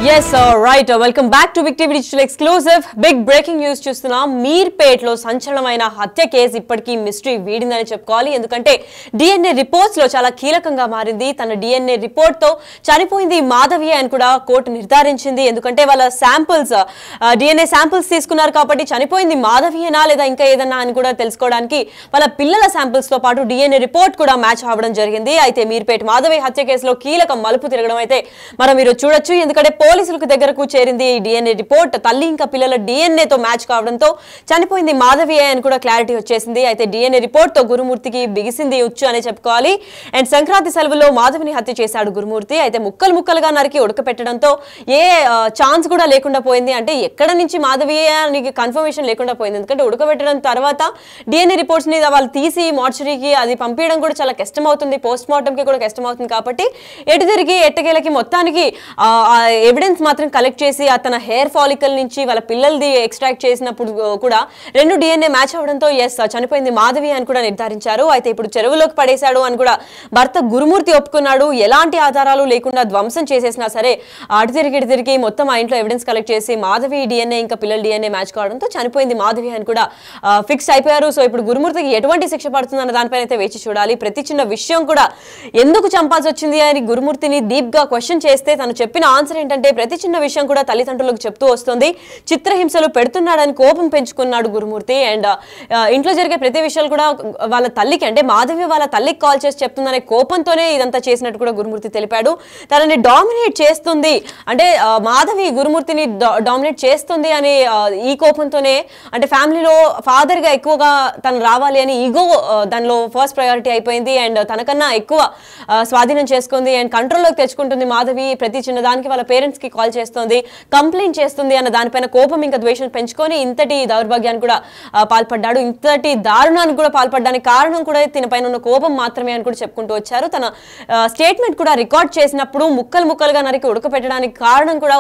Yes, right. Welcome back to Big TV Digital Exclusive. Big breaking news చూస్తున్నాం. మీర్పేట్లో సంచలనమైన హత్య case ఇప్పటికీ mystery వీడిందని చెప్పుకోవాలి. ఎందుకంటే DNA రిపోర్ట్స్ లో చాలా కీలకంగా మారింది. తన DNA రిపోర్ట్ తో చనిపోయింది మాధవి అని కూడా కోర్టు నిర్ధారించింది. ఎందుకంటే వాళ్ళ శాంపిల్స్ DNA శాంపిల్స్ తీసుకున్నారు కాబట్టి చనిపోయింది మాధవియేనా లేదా ఇంకా ఏదన్నా అని కూడా తెలుసుకోవడానికి వాళ్ళ పిల్లల శాంపిల్స్ తో పాటు DNA రిపోర్ట్ కూడా మ్యాచ్ అవ్వడం జరిగింది. అయితే మీర్పేట్ మాధవి హత్య కేసులో కీలక మలుపు తిరగడం అయితే మనం మీరు చూడొచ్చు. ఎందుకంటే పోలీసులకు దగ్గరకు చేరింది ఈ DNA రిపోర్ట్. తల్లి ఇంకా పిల్లల DNA తో మ్యాచ్ కావడంతో చనిపోయింది మాధవి అని కూడా క్లారిటీ వచ్చేసింది. అయితే DNA రిపోర్ట్ తో గురుమూర్తికి బిగిసింది ఉచ్చు అని చెప్పుకోవాలి. అండ్ సంక్రాంతి సెలవుల్లో మాధవిని హత్య చేశాడు గురుమూర్తి. అయితే ముక్కలు ముక్కలుగా నరికి ఉడకపెట్టడంతో ఏ ఛాన్స్ కూడా లేకుండా పోయింది. అంటే ఎక్కడ నుంచి మాధవి అని కన్ఫర్మేషన్ లేకుండా పోయింది. ఎందుకంటే ఉడకబెట్టడం తర్వాత DNA రిపోర్ట్స్ ని వాళ్ళు తీసి మార్చరీకి అది పంపించడం కూడా చాలా కష్టం అవుతుంది. పోస్ట్ మార్టం కి కూడా కష్టం అవుతుంది. కాబట్టి ఎటు తిరిగి ఎట్టకేలకి మొత్తానికి ఎవిడెన్స్ మాత్రం కలెక్ట్ చేసి తన హెయిర్ ఫాలికల్ నుంచి వాళ్ళ పిల్లలది ఎక్స్ట్రాక్ట్ చేసినప్పుడు కూడా రెండు DNA మ్యాచ్ అవడంతో చనిపోయింది మాధవి అని కూడా నిర్ధారించారు. అయితే ఇప్పుడు చెరువులోకి పడేశాడు అని కూడా భర్త గురుమూర్తి ఒప్పుకున్నాడు. ఎలాంటి ఆధారాలు లేకుండా ధ్వంసం చేసేసినా సరే అటు తిరిగి మొత్తం ఆ ఇంట్లో ఎవిడెన్స్ కలెక్ట్ చేసి మాధవి DNA ఇంకా పిల్లల DNA మ్యాచ్ కావడంతో చనిపోయింది మాధవి అని కూడా ఫిక్స్ అయిపోయారు. సో ఇప్పుడు గురుమూర్తికి ఎటువంటి శిక్ష పడుతుందన్న దానిపైన అయితే వేచి చూడాలి. ప్రతి చిన్న విషయం కూడా ఎందుకు చంపాల్సి వచ్చింది అని గురుమూర్తిని డీప్ గా క్వశ్చన్ చేస్తే తను చెప్పిన ఆన్సర్ ఏంటంటే ప్రతి చిన్న విషయం కూడా తల్లిదండ్రులకు చెప్తూ వస్తుంది. చిత్రహింసలు పెడుతున్నాడని కోపం పెంచుకున్నాడు గురుమూర్తి. అండ్ ఇంట్లో జరిగే ప్రతి విషయాలు కూడా వాళ్ళ తల్లికి అంటే మాధవి వాళ్ళ తల్లికి కాల్ చేసి చెప్తుందనే కోపంతోనే ఇదంతా చేసినట్టు కూడా గురుమూర్తి తెలిపాడు. తనని డామినేట్ చేస్తుంది అంటే మాధవి గురుమూర్తిని డామినేట్ చేస్తుంది అని ఈ కోపంతోనే అంటే ఫ్యామిలీలో ఫాదర్ గా ఎక్కువగా తను రావాలి అని ఈగో దానిలో ఫస్ట్ ప్రయారిటీ అయిపోయింది. అండ్ తనకన్నా ఎక్కువ స్వాధీనం చేసుకుంది అండ్ కంట్రోల్లోకి తెచ్చుకుంటుంది మాధవి. ప్రతి చిన్న దానికి వాళ్ళ పేరెంట్స్ కి కాల్ చేస్తుంది, కంప్లైంట్ చేస్తుంది అన్న దానిపైన కోపం ఇంకా ద్వేషం పెంచుకొని ఇంతటి దౌర్భాగ్యానికి కూడా పాల్పడ్డాడు. ఇంతటి దారుణానికి కూడా పాల్పడడానికి కారణం కూడా తినపైన ఉన్న కోపం మాత్రమే అని కూడా చెప్పుకుంటూ వచ్చారు. తన స్టేట్మెంట్ కూడా రికార్డ్ చేసినప్పుడు ముక్కలుగా నరికి ఉడకపెట్టడానికి కారణం కూడా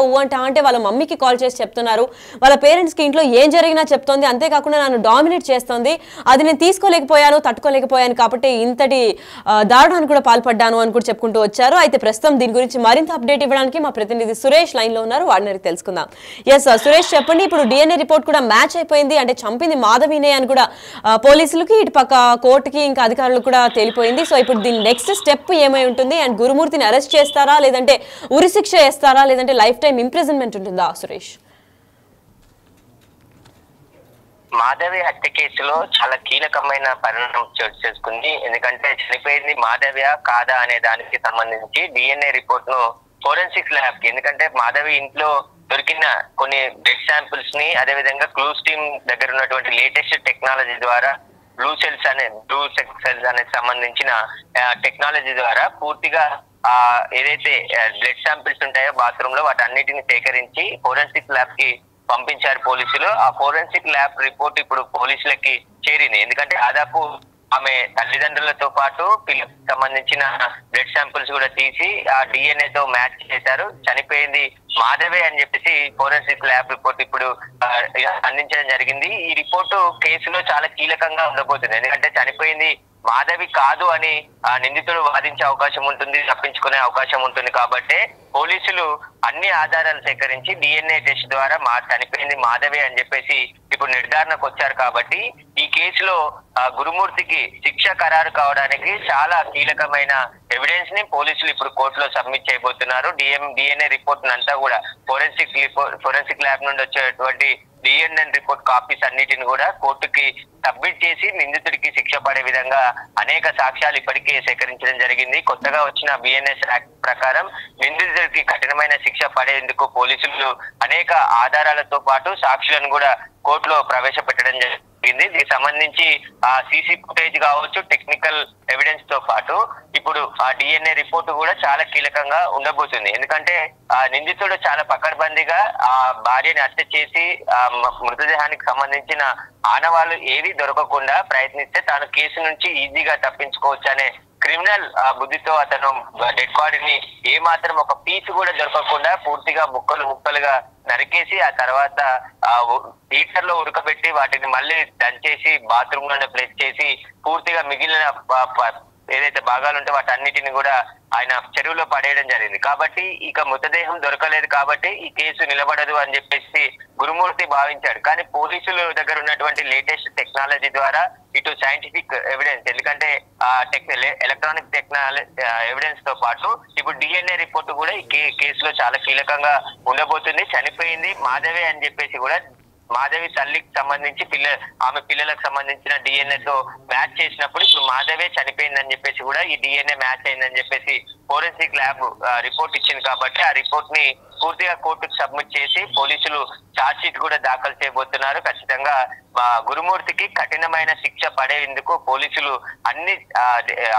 అంటే వాళ్ళ మమ్మీకి కాల్ చేసి చెప్తున్నారు. వాళ్ళ పేరెంట్స్ కి ఇంట్లో ఏం జరిగినా చెప్తోంది. అంతేకాకుండా నన్ను డామినేట్ చేస్తోంది. అది నేను తీసుకోలేకపోయాను, తట్టుకోలేకపోయాను కాబట్టి ఇంతటి దారుణానికి కూడా పాల్పడ్డాను అని కూడా చెప్పుకుంటూ వచ్చారు. అయితే ప్రస్తుతం దీని గురించి మరింత అప్డేట్ ఇవ్వడానికి మా ప్రతినిధి సురేష్ లైన్ లో ఉన్నారు. వాడిని తెలుసుకుందాం. ఎస్ సురేష్, చెప్పండి. ఇప్పుడు DNA రిపోర్ట్ కూడా మ్యాచ్ అయిపోయింది అంటే చంపింది మాధవినే అని కూడా పోలీసులకి ఇటు పక్క కోర్టుకి ఇంకా అధికారులకు కూడా తేలిపోయింది. సో ఇప్పుడు దీని నెక్స్ట్ స్టెప్ ఏమై ఉంటుంది? అండ్ గురుమూర్తిని అరెస్ట్ చేస్తారా, లేదంటే ఉరిశిక్ష వేస్తారా, లేదంటే లైఫ్ టైం ఇంప్రిజన్మెంట్ ఉంటుందా సురేష్? మాధవి హత్య కేసులో చాలా కీలకమైన పరిణామం చోటు చేసుకుంది. ఎందుకంటే చనిపోయింది మాధవియా కాదా అనే దానికి సంబంధించి DNA రిపోర్ట్ ను ఫోరెన్సిక్ ల్యాబ్ కి, ఎందుకంటే మాధవి ఇంట్లో దొరికిన కొన్ని బ్లడ్ శాంపిల్స్ ని అదే విధంగా క్లూస్ టీమ్ దగ్గర ఉన్నటువంటి లేటెస్ట్ టెక్నాలజీ ద్వారా బ్లూ సెల్స్ అనేది సంబంధించిన టెక్నాలజీ ద్వారా పూర్తిగా ఏదైతే బ్లడ్ శాంపిల్స్ ఉంటాయో బాత్రూమ్ లో వాటన్నిటిని సేకరించి ఫోరెన్సిక్ ల్యాబ్ కి పంపించారు పోలీసులు. ఆ ఫోరెన్సిక్ ల్యాబ్ రిపోర్ట్ ఇప్పుడు పోలీసులకి చేరింది. ఎందుకంటే దాదాపు ఆమె తల్లిదండ్రులతో పాటు పిల్లలకు సంబంధించిన బ్లడ్ శాంపిల్స్ కూడా తీసి ఆ DNA తో మ్యాచ్ చేశారు. చనిపోయింది మాధవే అని చెప్పేసి ఫోరెన్సిక్ ల్యాబ్ రిపోర్ట్ ఇప్పుడు అందించడం జరిగింది. ఈ రిపోర్టు కేసులో చాలా కీలకంగా ఉండబోతుంది. ఎందుకంటే చనిపోయింది మాధవి కాదు అని నిందితుడు వాదించే అవకాశం ఉంటుంది, తప్పించుకునే అవకాశం ఉంటుంది. కాబట్టి పోలీసులు అన్ని ఆధారాలు సేకరించి DNA టెస్ట్ ద్వారా చనిపోయింది మాధవి అని చెప్పేసి ఇప్పుడు నిర్ధారణకు వచ్చారు. కాబట్టి ఈ కేసులో గురుమూర్తికి శిక్ష ఖరారు కావడానికి చాలా కీలకమైన ఎవిడెన్స్ ని పోలీసులు ఇప్పుడు కోర్టులో సబ్మిట్ చేయబోతున్నారు. DNA రిపోర్ట్ అంతా కూడా ఫోరెన్సిక్ ల్యాబ్ నుండి వచ్చేటువంటి DNA రిపోర్ట్ కాపీస్ అన్నిటిని కూడా కోర్టుకి సబ్మిట్ చేసి నిందితుడికి శిక్ష పడే విధంగా అనేక సాక్ష్యాలు ఇప్పటికే సేకరించడం జరిగింది. కొత్తగా వచ్చిన BNS యాక్ట్ ప్రకారం నిందితుడికి కఠినమైన శిక్ష పడేందుకు పోలీసులు అనేక ఆధారాలతో పాటు సాక్షులను కూడా కోర్టులో ప్రవేశపెట్టడం జరిగింది. దీనికి సంబంధించి సీసీ ఫుటేజ్ కావచ్చు, టెక్నికల్ ఎవిడెన్స్ తో పాటు ఇప్పుడు DNA రిపోర్ట్ కూడా చాలా కీలకంగా ఉండబోతుంది. ఎందుకంటే నిందితుడు చాలా పకడ్బందీగా భార్యని హత్య చేసి మృతదేహానికి సంబంధించిన ఆనవాళ్లు ఏవి దొరకకుండా ప్రయత్నిస్తే తాను కేసు నుంచి ఈజీగా తప్పించుకోవచ్చు అనే క్రిమినల్ బుద్ధితో అతను డెడ్ బాడీని ఏ మాత్రం ఒక పీస్ కూడా దొరకకుండా పూర్తిగా ముక్కలుగా నరికేసి ఆ తర్వాత హీటర్ లో ఉడకబెట్టి వాటిని మళ్ళీ దంచేసి బాత్రూమ్ లోనే ప్లేస్ చేసి పూర్తిగా మిగిలిన ఏదైతే భాగాలు ఉంటే వాటన్నిటిని కూడా ఆయన చెరువులో పడేయడం జరిగింది. కాబట్టి ఇక మృతదేహం దొరకలేదు కాబట్టి ఈ కేసు నిలబడదు అని చెప్పేసి గురుమూర్తి భావించాడు. కానీ పోలీసుల దగ్గర ఉన్నటువంటి లేటెస్ట్ టెక్నాలజీ ద్వారా ఇటు సైంటిఫిక్ ఎవిడెన్స్, ఎందుకంటే ఎలక్ట్రానిక్ టెక్నాలజీ ఎవిడెన్స్ తో పాటు ఇప్పుడు డిఎన్ఏ రిపోర్ట్ కూడా ఈ కేసులో చాలా కీలకంగా ఉండబోతుంది. చనిపోయింది మాధవి అని చెప్పేసి కూడా మాధవి తల్లికి సంబంధించి ఆమె పిల్లలకు సంబంధించిన డిఎన్ఏ తో మ్యాచ్ చేసినప్పుడు ఇప్పుడు మాధవే చనిపోయిందని చెప్పేసి కూడా ఈ డిఎన్ఏ మ్యాచ్ అయిందని చెప్పేసి ఫోరెన్సిక్ ల్యాబ్ రిపోర్ట్ ఇచ్చింది. కాబట్టి ఆ రిపోర్ట్ ని పూర్తిగా కోర్టుకు సబ్మిట్ చేసి పోలీసులు ఛార్జ్ షీట్ కూడా దాఖలు చేయబోతున్నారు. ఖచ్చితంగా గురుమూర్తికి కఠినమైన శిక్ష పడేందుకు పోలీసులు అన్ని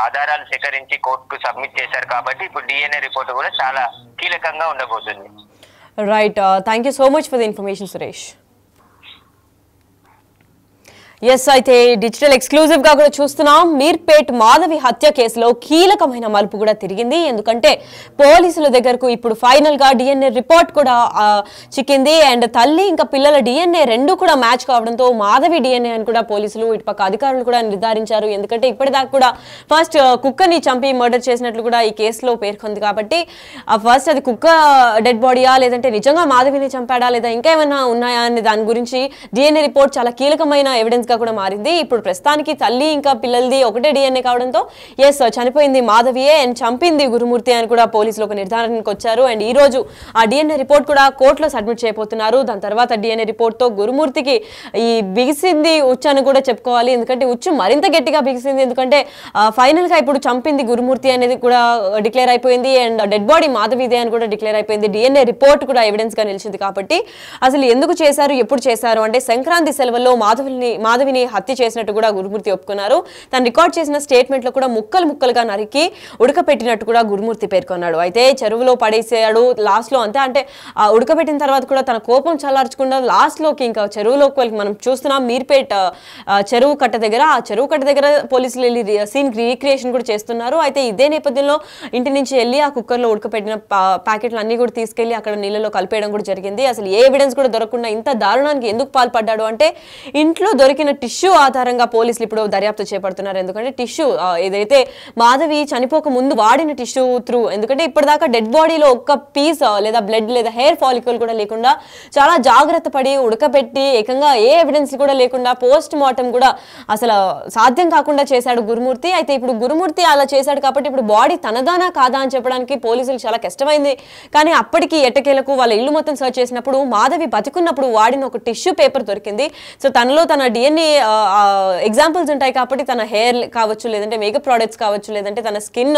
ఆధారాలు సేకరించి కోర్టుకు సబ్మిట్ చేశారు. కాబట్టి ఇప్పుడు డిఎన్ఏ రిపోర్ట్ కూడా చాలా కీలకంగా ఉండబోతుంది. Right, thank you so much for the information Suresh. Yes, అయితే డిజిటల్ ఎక్స్క్లూజివ్ గా కూడా చూస్తున్నాం. మీర్పేట్ మాధవి హత్య కేసులో కీలకమైన మలుపు కూడా తిరిగింది. ఎందుకంటే పోలీసుల దగ్గరకు ఇప్పుడు ఫైనల్ గా డిఎన్ఏ రిపోర్ట్ కూడా చిక్కింది. అండ్ తల్లి ఇంకా పిల్లల డిఎన్ఏ రెండు కూడా మ్యాచ్ కావడంతో మాధవి డిఎన్ఏ అని కూడా పోలీసులు ఇటుపక్క అధికారులు కూడా నిర్ధారించారు. ఎందుకంటే ఇప్పటిదాకా కూడా ఫస్ట్ కుక్కని చంపి మర్డర్ చేసినట్లు కూడా ఈ కేసులో పేర్కొంది. కాబట్టి ఫస్ట్ అది కుక్క డెడ్ బాడీయా లేదంటే నిజంగా మాధవిని చంపాడా లేదా ఇంకా ఏమైనా ఉన్నాయా అనే దాని గురించి డిఎన్ఏ రిపోర్ట్ చాలా కీలకమైన ఎవిడెన్స్ గా కూడా మారింది. ఇప్పుడు ప్రస్తుతానికి తల్లి ఇంకా పిల్లలది ఒకటే డిఎన్ఏ కావడంతో ఎస్ చనిపోయింది మాధవియే అండ్ చంపింది గురుమూర్తి అని కూడా పోలీసులు ఒక నిర్ధారణకు వచ్చారు. అండ్ ఈ రోజు ఆ డిఎన్ఏ రిపోర్ట్ కూడా కోర్టులో సబ్మిట్ చేయబోతున్నారు. దాని తర్వాత డిఎన్ఏ రిపోర్ట్ తో గురుమూర్తికి ఈ బిగిసింది ఉచ్చు అని కూడా చెప్పుకోవాలి. ఎందుకంటే ఉచ్చు మరింత గట్టిగా బిగిసింది. ఎందుకంటే ఫైనల్ గా ఇప్పుడు చంపింది గురుమూర్తి అనేది కూడా డిక్లేర్ అయిపోయింది. అండ్ డెడ్ బాడీ మాధవిదే అని కూడా డిక్లేర్ అయిపోయింది. డిఎన్ఏ రిపోర్ట్ కూడా ఎవిడెన్స్ గా నిలిచింది. కాబట్టి అసలు ఎందుకు చేశారు, ఎప్పుడు చేశారు అంటే సంక్రాంతి సెలవుల్లో మాధవిని హత్య చేసినట్టు కూడా గురుమూర్తి ఒప్పుకున్నారు. తను రికార్డ్ చేసిన స్టేట్మెంట్ లో కూడా ముక్కలుగా నరికి ఉడకపెట్టినట్టు కూడా గురుమూర్తి పేర్కొన్నాడు. అయితే చెరువులో పడేసాడు లాస్ట్ లో అంతే. అంటే ఉడకబెట్టిన తర్వాత కూడా తన కోపం చల్లార్చకుండా లాస్ట్ లోకి ఇంకా చెరువులోకి వెళ్ళి మనం చూస్తున్నాం. మీర్పేట్ చెరువు కట్ట దగ్గర పోలీసులు వెళ్ళి సీన్ రీక్రియేషన్ కూడా చేస్తున్నారు. అయితే ఇదే నేపథ్యంలో ఇంటి నుంచి వెళ్ళి ఆ కుక్కర్ లో ఉడకపెట్టిన ప్యాకెట్లు అన్ని కూడా తీసుకెళ్లి అక్కడ నీళ్ళలో కలిపేయడం కూడా జరిగింది. అసలు ఏ ఎవిడెన్స్ కూడా దొరకకుండా ఇంత దారుణానికి ఎందుకు పాల్పడ్డాడు అంటే ఇంట్లో దొరికిన టిష్యూ ఆధారంగా పోలీసులు ఇప్పుడు దర్యాప్తు చేపడుతున్నారు. ఎందుకంటే టిష్యూ ఏదైతే మాధవి చనిపోక ముందు వాడిన టిష్యూ త్రూ, ఎందుకంటే ఇప్పటిదాకా డెడ్ బాడీలో ఒక్క పీస్ లేదా బ్లడ్ లేదా హెయిర్ ఫాలికల్ కూడా లేకుండా చాలా జాగ్రత్త పడి ఉడకబెట్టి ఏకంగా ఏ ఎవిడెన్స్ కూడా లేకుండా పోస్ట్ మార్టం కూడా అసలు సాధ్యం కాకుండా చేశాడు గురుమూర్తి. అయితే ఇప్పుడు గురుమూర్తి అలా చేశాడు కాబట్టి ఇప్పుడు బాడీ తనదానా కాదా అని చెప్పడానికి పోలీసులు చాలా కష్టమైంది. కానీ అప్పటికి ఎట్టకేలకు వాళ్ళ ఇల్లు మొత్తం సర్చ్ చేసినప్పుడు మాధవి బతికున్నప్పుడు వాడిన ఒక టిష్యూ పేపర్ దొరికింది. సో తనలో తన డిఎన్ఏ ఎగ్జాంపుల్స్ ఉంటాయి కాబట్టి తన హెయిర్ కావచ్చు లేదంటే మేకప్ ప్రోడక్ట్స్ కావచ్చు లేదంటే తన స్కిన్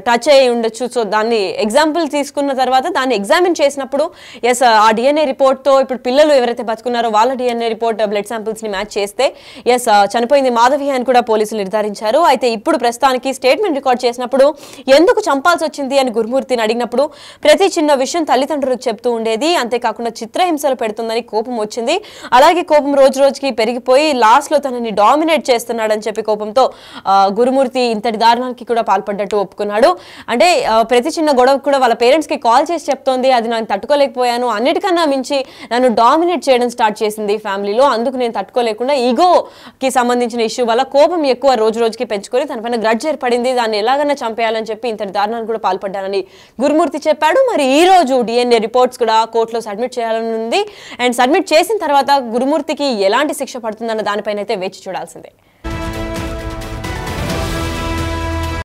టచ్ అయ్యి ఉండొచ్చు. సో దాన్ని ఎగ్జాంపుల్ తీసుకున్న తర్వాత దాన్ని ఎగ్జామిన్ చేసినప్పుడు ఎస్ ఆ డిఎన్ఏ రిపోర్ట్ తో ఇప్పుడు పిల్లలు ఎవరైతే బతుకున్నారో వాళ్ళ డిఎన్ఏ రిపోర్ట్ బ్లడ్ శాంపిల్స్ ని మ్యాచ్ చేస్తే ఎస్ చనిపోయింది మాధవి అని కూడా పోలీసులు నిర్ధారించారు. అయితే ఇప్పుడు ప్రస్తుతానికి స్టేట్మెంట్ రికార్డ్ చేసినప్పుడు ఎందుకు చంపాల్సి వచ్చింది అని గురుమూర్తిని అడిగినప్పుడు ప్రతి చిన్న విషయం తల్లిదండ్రులకు చెప్తూ ఉండేది, అంతేకాకుండా చిత్రహింసలు పెడుతుందని కోపం వచ్చింది. అలాగే కోపం రోజు రోజుకి పెరిగిపోయి లాస్ట్ లో తనని డామినేట్ చేస్తున్నాడని చెప్పి కోపంతో గురుమూర్తి ఇంతటి దారుణానికి కూడా పాల్పడ్డట్టు ఒప్పుకున్నాడు. అంటే ప్రతి చిన్న గొడవకు కూడా వాళ్ళ పేరెంట్స్ కి కాల్ చేసి చెప్తోంది, అది నేను తట్టుకోలేకపోయాను, అన్నిటికన్నా మించి నన్ను డామినేట్ చేయడం స్టార్ట్ చేసింది ఫ్యామిలీలో, అందుకు నేను తట్టుకోలేకుండా ఈగోకి సంబంధించిన ఇష్యూ వల్ల కోపం ఎక్కువ రోజు రోజుకి పెంచుకొని తన పైన గ్రడ్జ్ ఏర్పడింది, దాన్ని ఎలాగైనా చంపేయాలని చెప్పి ఇంతటి దారుణానికి కూడా పాల్పడ్డానని గురుమూర్తి చెప్పాడు. మరి ఈ రోజు డిఎన్ఏ రిపోర్ట్స్ కూడా కోర్టులో సబ్మిట్ చేయాలని ఉంది. అండ్ సబ్మిట్ చేసిన తర్వాత గురుమూర్తికి ఎలాంటి శిక్ష పడుతుందన్న దానిపైన అయితే వేచి చూడాల్సిందే.